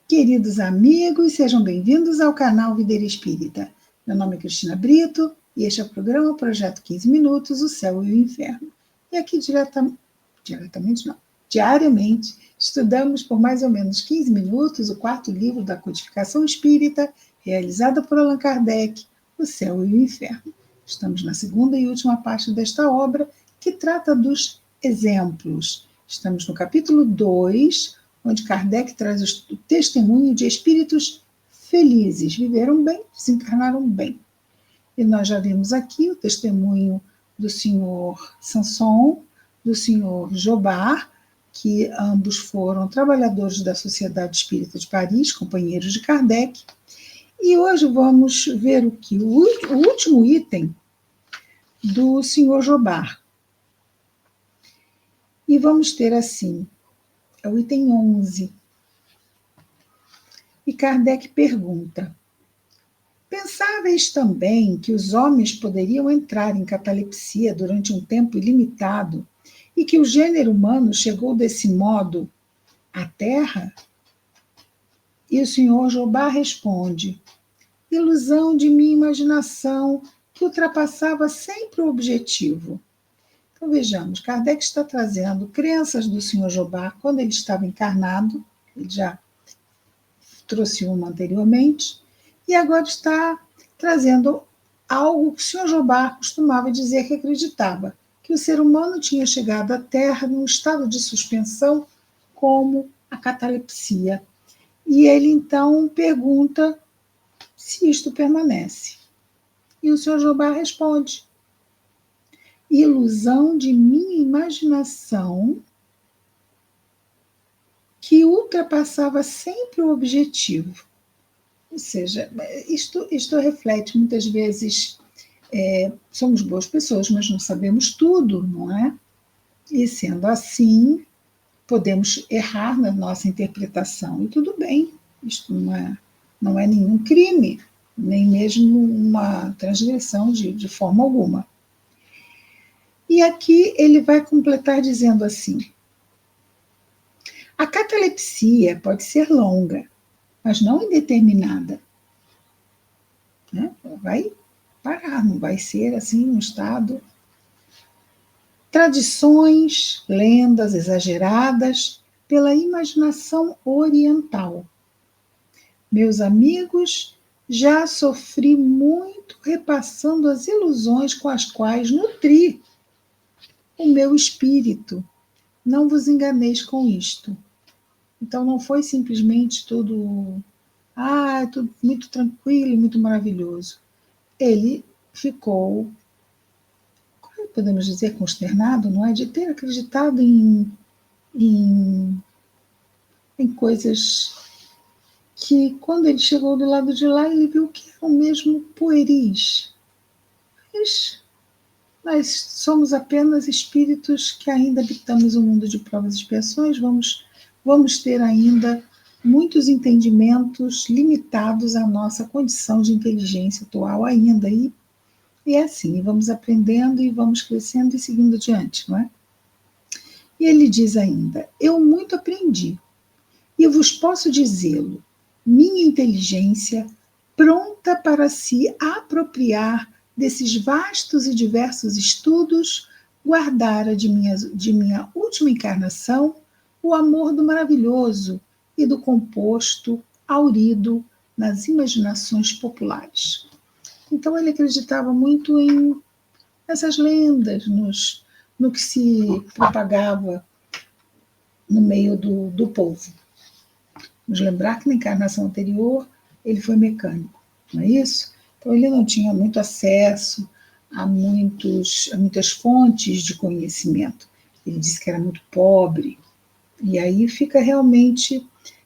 Queridos amigos, sejam bem-vindos ao canal Videira Espírita. Meu nome é Cristina Brito e este é o programa Projeto 15 Minutos, o Céu e o Inferno. E aqui diariamente, estudamos por mais ou menos 15 minutos o quarto livro da Codificação Espírita, realizada por Allan Kardec, O Céu e o Inferno. Estamos na segunda e última parte desta obra, que trata dos exemplos. Estamos no capítulo 2, onde Kardec traz o testemunho de espíritos felizes, viveram bem, desencarnaram bem. E nós já vimos aqui o testemunho do senhor Sanson, do senhor Jobard, que ambos foram trabalhadores da Sociedade Espírita de Paris, companheiros de Kardec. E hoje vamos ver o último item do senhor Jobard. E vamos ter assim, é o item 11. E Kardec pergunta: pensáveis também que os homens poderiam entrar em catalepsia durante um tempo ilimitado e que o gênero humano chegou desse modo à Terra? E o senhor Jobard responde: ilusão de minha imaginação que ultrapassava sempre o objetivo. Então vejamos, Kardec está trazendo crenças do senhor Jobard quando ele estava encarnado, ele já trouxe uma anteriormente, e agora está trazendo algo que o senhor Jobard costumava dizer que acreditava, que o ser humano tinha chegado à Terra num estado de suspensão como a catalepsia. E ele então pergunta se isto permanece. E o senhor Jobard responde: ilusão de minha imaginação que ultrapassava sempre o objetivo. Ou seja, isto reflete muitas vezes, somos boas pessoas, mas não sabemos tudo, não é? E sendo assim, podemos errar na nossa interpretação, e tudo bem, isto não é nenhum crime, nem mesmo uma transgressão de forma alguma. E aqui ele vai completar dizendo assim: a catalepsia pode ser longa, mas não indeterminada. Né? Vai parar, não vai ser assim um estado. Tradições, lendas exageradas pela imaginação oriental. Meus amigos, já sofri muito repassando as ilusões com as quais nutri o meu espírito. Não vos enganeis com isto. Então não foi simplesmente tudo muito tranquilo e muito maravilhoso. Ele ficou, como podemos dizer, consternado, não é? De ter acreditado em coisas que, quando ele chegou do lado de lá, ele viu que eram mesmo pueris. Mas nós somos apenas espíritos que ainda habitamos o mundo de provas e expiações, vamos ter ainda muitos entendimentos limitados à nossa condição de inteligência atual ainda. E é assim, vamos aprendendo e vamos crescendo e seguindo adiante, não é? E ele diz ainda: eu muito aprendi, e eu vos posso dizê-lo, minha inteligência, pronta para se apropriar desses vastos e diversos estudos, guardara de minha última encarnação o amor do maravilhoso e do composto aurido nas imaginações populares. Então ele acreditava muito nessas lendas, no que se propagava no meio do povo. Vamos lembrar que na encarnação anterior ele foi mecânico, não é isso? Então ele não tinha muito acesso a muitas fontes de conhecimento. Ele disse que era muito pobre. E aí fica realmente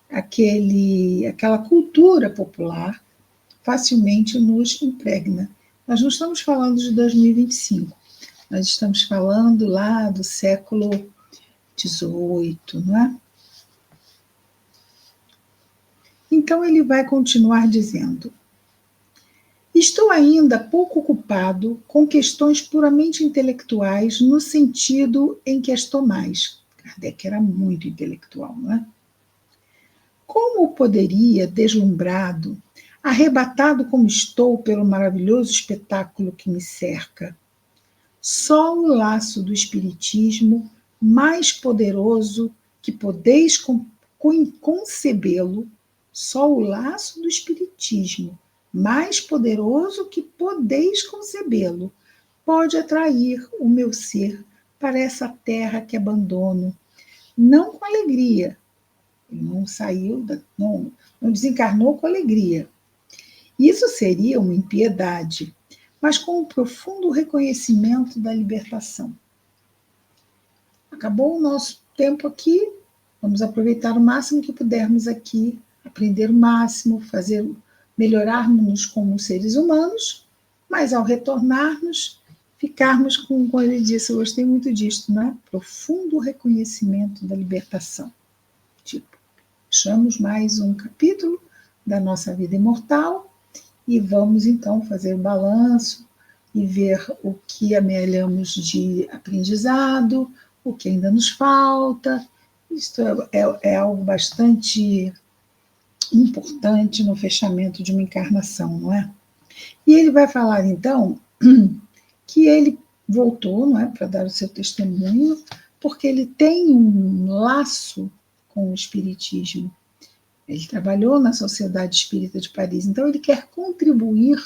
aquela cultura popular facilmente nos impregna. Nós não estamos falando de 2025, nós estamos falando lá do século XVIII, não é? Então ele vai continuar dizendo: estou ainda pouco ocupado com questões puramente intelectuais no sentido em que as tomais. Kardec era muito intelectual, não é? Como poderia, deslumbrado, arrebatado como estou pelo maravilhoso espetáculo que me cerca. Só o laço do Espiritismo, mais poderoso que podeis concebê-lo, só o laço do Espiritismo, mais poderoso que podeis concebê-lo, pode atrair o meu ser para essa terra que abandono, não com alegria. Ele não saiu, não desencarnou com alegria. Isso seria uma impiedade, mas com um profundo reconhecimento da libertação. Acabou o nosso tempo aqui, vamos aproveitar o máximo que pudermos aqui, aprender o máximo, melhorarmos como seres humanos, mas ao retornarmos, ficarmos como ele disse, eu gostei muito disso, né? Profundo reconhecimento da libertação. Tipo, fechamos mais um capítulo da nossa vida imortal e vamos então fazer um balanço e ver o que amealhamos de aprendizado, o que ainda nos falta. Isto é algo bastante importante no fechamento de uma encarnação, não é? E ele vai falar então que ele voltou, não é, para dar o seu testemunho, porque ele tem um laço com o Espiritismo. Ele trabalhou na Sociedade Espírita de Paris, então ele quer contribuir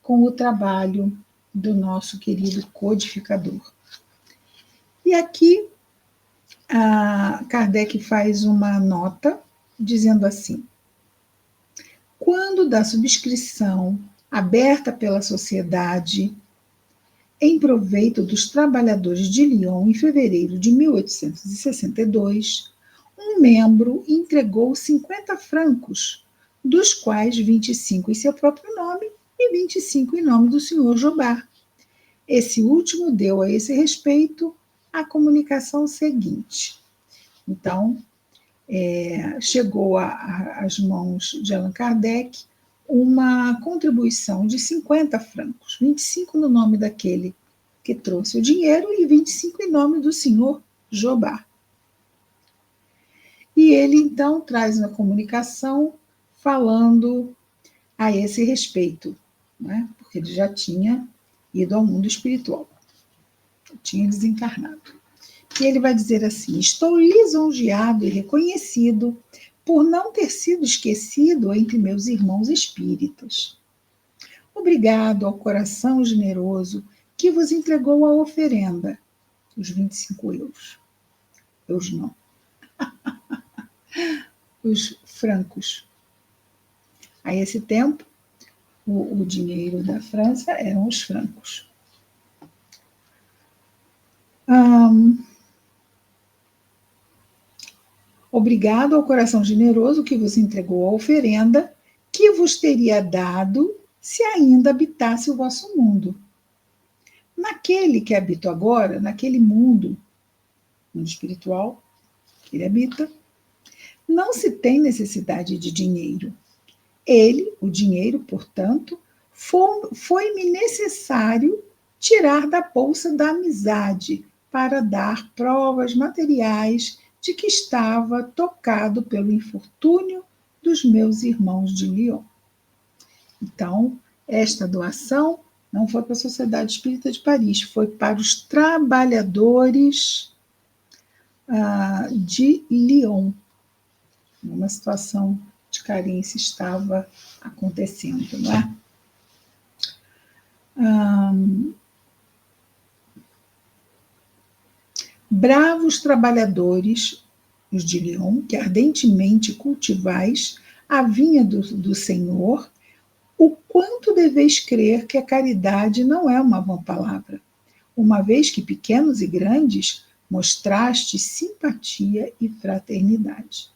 com o trabalho do nosso querido codificador. E aqui Kardec faz uma nota dizendo assim: quando da subscrição aberta pela sociedade em proveito dos trabalhadores de Lyon em fevereiro de 1862, um membro entregou 50 francos, dos quais 25 em seu próprio nome e 25 em nome do senhor Jobard. Esse último deu a esse respeito a comunicação seguinte. Então, chegou às mãos de Allan Kardec uma contribuição de 50 francos, 25 no nome daquele que trouxe o dinheiro e 25 em nome do senhor Jobard. E ele, então, traz uma comunicação falando a esse respeito, né? Porque ele já tinha ido ao mundo espiritual, tinha desencarnado. E ele vai dizer assim: estou lisonjeado e reconhecido por não ter sido esquecido entre meus irmãos espíritas. Obrigado ao coração generoso que vos entregou a oferenda, os 25 euros. Euros não. Os francos. A esse tempo, o dinheiro da França eram os francos. Obrigado ao coração generoso que vos entregou a oferenda, que vos teria dado se ainda habitasse o vosso mundo. Naquele que habito agora, naquele mundo espiritual que ele habita, não se tem necessidade de dinheiro. Ele, o dinheiro, portanto, foi-me necessário tirar da bolsa da amizade para dar provas materiais de que estava tocado pelo infortúnio dos meus irmãos de Lyon. Então, esta doação não foi para a Sociedade Espírita de Paris, foi para os trabalhadores de Lyon. Uma situação de carência estava acontecendo, não é? Bravos trabalhadores, os de Lyon, que ardentemente cultivais a vinha do Senhor, o quanto deveis crer que a caridade não é uma vã palavra, uma vez que pequenos e grandes mostraste simpatia e fraternidade.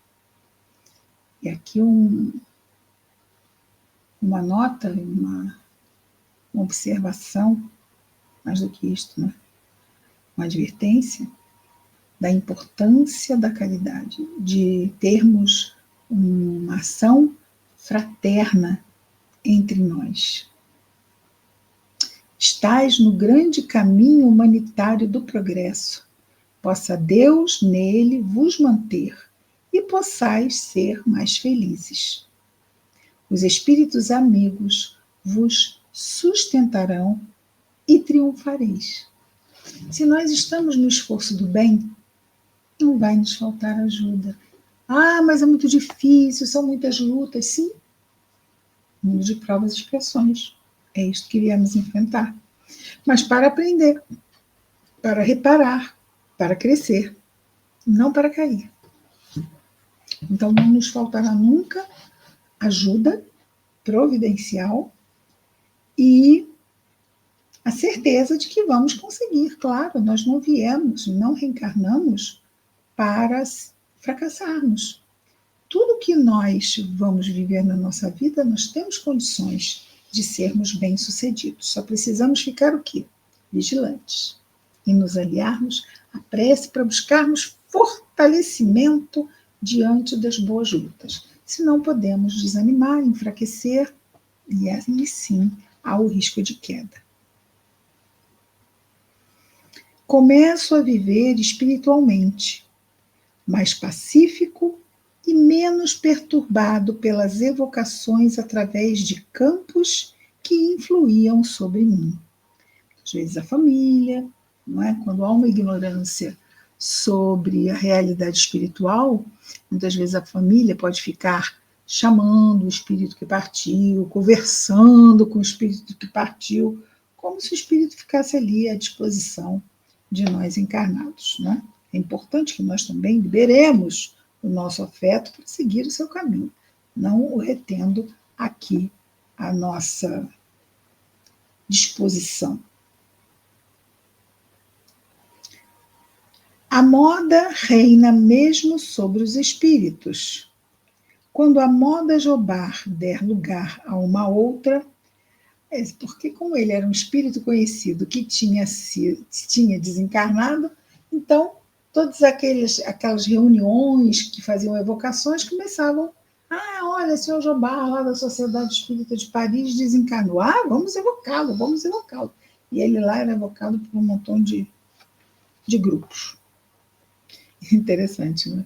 E aqui uma nota, uma observação, mais do que isto, né? Uma advertência da importância da caridade, de termos uma ação fraterna entre nós. Estais no grande caminho humanitário do progresso. Possa Deus nele vos manter e possais ser mais felizes. Os espíritos amigos vos sustentarão e triunfareis. Se nós estamos no esforço do bem, não vai nos faltar ajuda. Ah, mas é muito difícil, são muitas lutas. Sim, mundo de provas e expiações. É isto que viemos enfrentar. Mas para aprender, para reparar, para crescer, não para cair. Então não nos faltará nunca ajuda providencial e a certeza de que vamos conseguir. Claro, nós não viemos, não reencarnamos para fracassarmos. Tudo que nós vamos viver na nossa vida, nós temos condições de sermos bem-sucedidos. Só precisamos ficar o quê? Vigilantes. E nos aliarmos à prece para buscarmos fortalecimento diante das boas lutas. Senão podemos desanimar, enfraquecer, e aí sim há o risco de queda. Começo a viver espiritualmente, mais pacífico e menos perturbado pelas evocações através de campos que influíam sobre mim. Às vezes a família, não é? Quando há uma ignorância sobre a realidade espiritual, muitas vezes a família pode ficar chamando o espírito que partiu, conversando com o espírito que partiu, como se o espírito ficasse ali à disposição de nós encarnados, né? É importante que nós também liberemos o nosso afeto para seguir o seu caminho, não o retendo aqui à nossa disposição. A moda reina mesmo sobre os espíritos. Quando a moda Jobar der lugar a uma outra, porque como ele era um espírito conhecido que tinha desencarnado, então todas aquelas reuniões que faziam evocações começavam, olha, senhor Jobar, lá da Sociedade Espírita de Paris, desencarnou. Vamos evocá-lo, vamos evocá-lo. E ele lá era evocado por um montão de grupos. Interessante, né?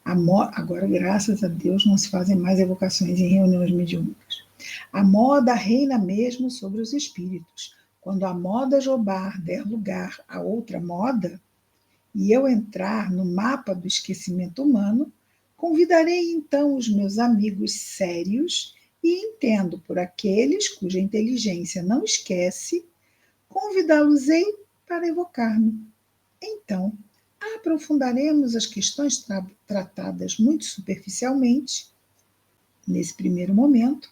Agora, graças a Deus, não se fazem mais evocações em reuniões mediúnicas. A moda reina mesmo sobre os espíritos. Quando a moda Jobar der lugar a outra moda, e eu entrar no mapa do esquecimento humano, convidarei então os meus amigos sérios e entendo por aqueles cuja inteligência não esquece, convidá-los-ei para evocar-me. Então, aprofundaremos as questões tratadas muito superficialmente, nesse primeiro momento.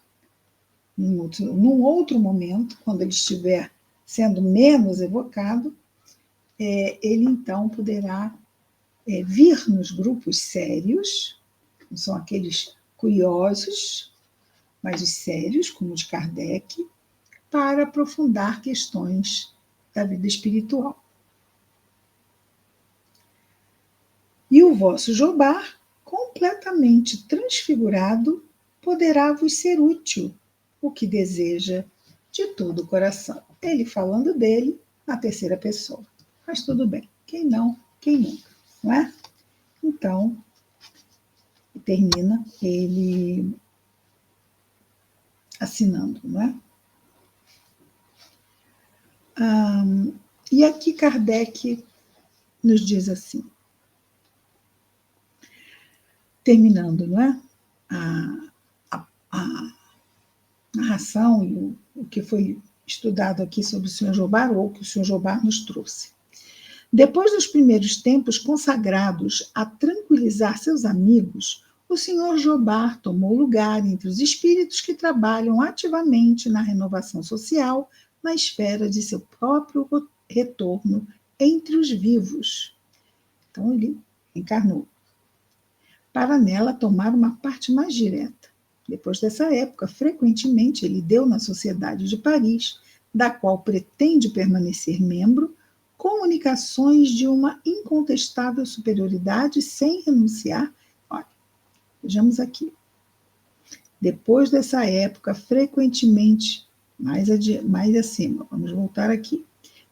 Num outro momento, quando ele estiver sendo menos evocado, ele então poderá vir nos grupos sérios, não são aqueles curiosos, mas os sérios, como o de Kardec, para aprofundar questões da vida espiritual. E o vosso Jobar, completamente transfigurado, poderá vos ser útil, o que deseja de todo o coração. Ele falando dele na terceira pessoa. Mas tudo bem. Quem não, quem nunca, não é? Então, termina ele assinando, não é? E aqui Kardec nos diz assim, terminando, não é? A narração e o que foi estudado aqui sobre o Sr. Jobar, ou o que o Sr. Jobar nos trouxe. Depois dos primeiros tempos consagrados a tranquilizar seus amigos, o Sr. Jobar tomou lugar entre os espíritos que trabalham ativamente na renovação social, na esfera de seu próprio retorno entre os vivos. Então, ele encarnou, para nela tomar uma parte mais direta. Depois dessa época, frequentemente ele deu na Sociedade de Paris, da qual pretende permanecer membro, comunicações de uma incontestável superioridade sem renunciar. Olha, vejamos aqui. Depois dessa época, frequentemente, mais acima, vamos voltar aqui.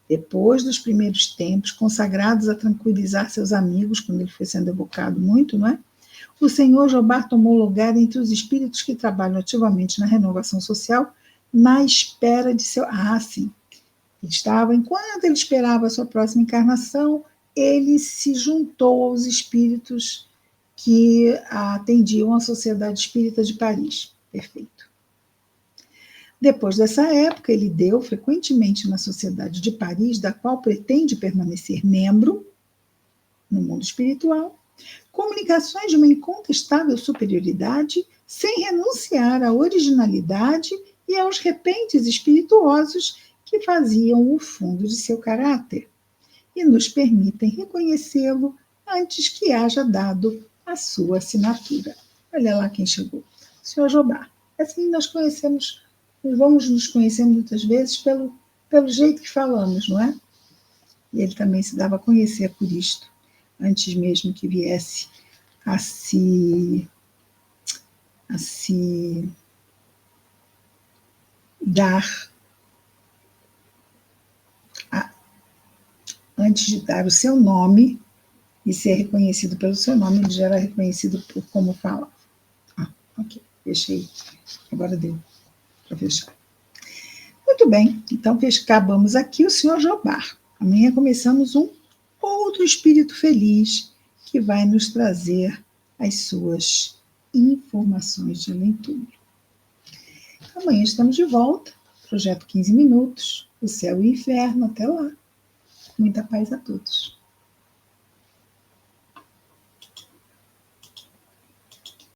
Depois dos primeiros tempos, consagrados a tranquilizar seus amigos, quando ele foi sendo evocado muito, não é? o senhor Jobá tomou lugar entre os espíritos que trabalham ativamente na renovação social, na espera de seu... Ah, sim. Enquanto ele esperava a sua próxima encarnação, ele se juntou aos espíritos que atendiam a Sociedade Espírita de Paris. Perfeito. Depois dessa época, ele deu frequentemente na Sociedade de Paris, da qual pretende permanecer membro no mundo espiritual, comunicações de uma incontestável superioridade, sem renunciar à originalidade e aos repentes espirituosos que faziam o fundo de seu caráter e nos permitem reconhecê-lo antes que haja dado a sua assinatura. Olha lá quem chegou, o senhor Jobá. Assim nós vamos nos conhecer muitas vezes pelo jeito que falamos, não é? E ele também se dava a conhecer por isto, antes mesmo que viesse a se dar, antes de dar o seu nome e ser reconhecido pelo seu nome, ele já era reconhecido por como fala. Ok, fechei. Agora deu para fechar. Muito bem, então acabamos aqui o senhor Jobá. Amanhã começamos um outro espírito feliz que vai nos trazer as suas informações de além-túmulo. Amanhã estamos de volta, projeto 15 minutos, o céu e o inferno, até lá. Muita paz a todos.